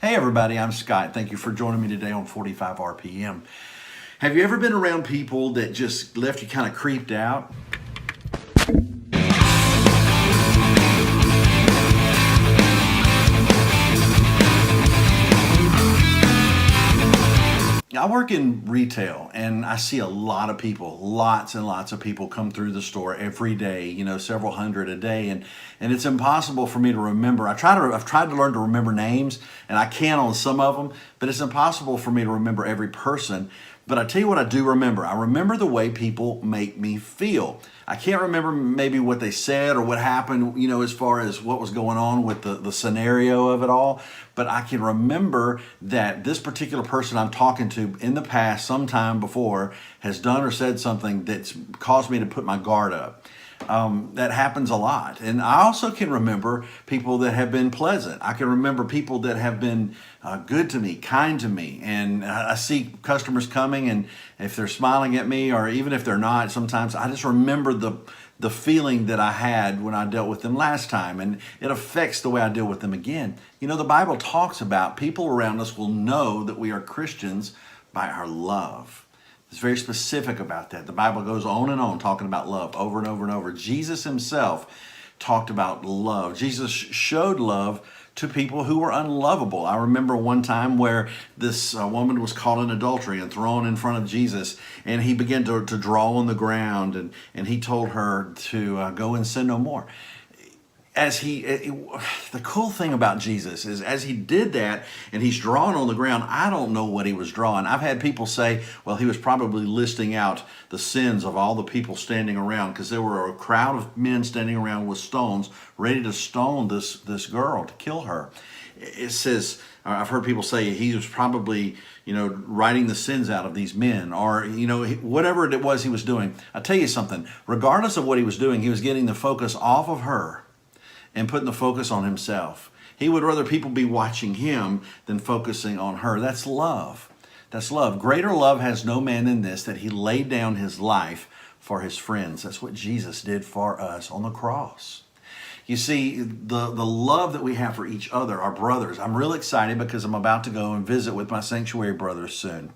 Hey everybody, I'm Scott. Thank you for joining me today on 45 RPM. Have you ever been around people that just left you kind of creeped out? I work in retail and I see a lot of people, lots and lots of people come through the store every day, several hundred a day. And it's impossible for me to remember. I've tried to learn to remember names, and I can on some of them, but it's impossible for me to remember every person. But I tell you what I do remember. I remember the way people make me feel. I can't remember maybe what they said or what happened, as far as what was going on with the scenario of it all. But I can remember that this particular person I'm talking to in the past, sometime before, has done or said something that's caused me to put my guard up. That happens a lot. And I also can remember people that have been pleasant. I can remember people that have been good to me, kind to me. And I see customers coming, and if they're smiling at me, or even if they're not, sometimes I just remember the feeling that I had when I dealt with them last time, and it affects the way I deal with them again. The Bible talks about people around us will know that we are Christians by our love. It's very specific about that. The Bible goes on and on talking about love over and over and over. Jesus himself talked about love. Jesus showed love to people who were unlovable. I remember one time where this woman was caught in adultery and thrown in front of Jesus, and he began to draw on the ground, and he told her to go and sin no more. The cool thing about Jesus is, as he did that and he's drawing on the ground, I don't know what he was drawing. I've had people say, well, he was probably listing out the sins of all the people standing around, because there were a crowd of men standing around with stones ready to stone this girl, to kill her. It says, I've heard people say he was probably, writing the sins out of these men, or, whatever it was he was doing. I'll tell you something, regardless of what he was doing, he was getting the focus off of her and putting the focus on himself. He would rather people be watching him than focusing on her. That's love. That's love. Greater love has no man than this, that he laid down his life for his friends. That's what Jesus did for us on the cross. You see, the love that we have for each other, our brothers. I'm really excited because I'm about to go and visit with my sanctuary brothers soon.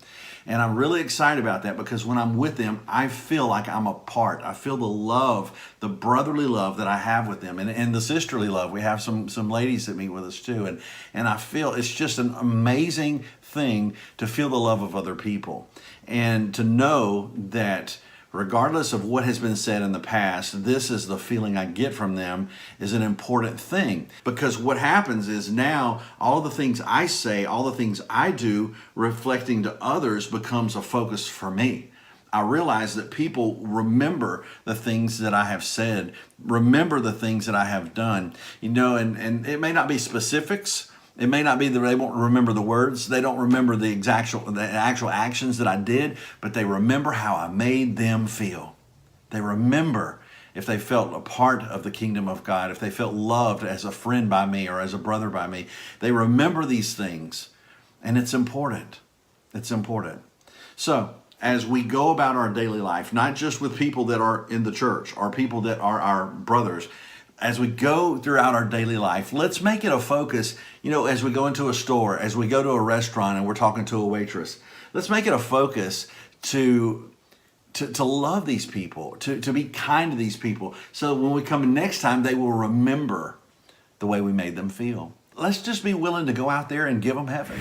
And I'm really excited about that because when I'm with them, I feel like I'm a part. I feel the love, the brotherly love that I have with them, and the sisterly love. We have some ladies that meet with us too. And I feel it's just an amazing thing to feel the love of other people and to know that regardless of what has been said in the past, this is the feeling I get from them, is an important thing. Because what happens is now all the things I say, all the things I do, reflecting to others, becomes a focus for me. I realize that people remember the things that I have said, remember the things that I have done, and it may not be specifics. It may not be that they won't remember the words. They don't remember the actual actions that I did, but they remember how I made them feel. They remember if they felt a part of the kingdom of God, if they felt loved as a friend by me or as a brother by me. They remember these things, and it's important. It's important. So, as we go about our daily life, not just with people that are in the church or people that are our brothers, as we go throughout our daily life, let's make it a focus, as we go into a store, as we go to a restaurant and we're talking to a waitress, let's make it a focus to love these people, to be kind to these people. So when we come next time, they will remember the way we made them feel. Let's just be willing to go out there and give them heaven.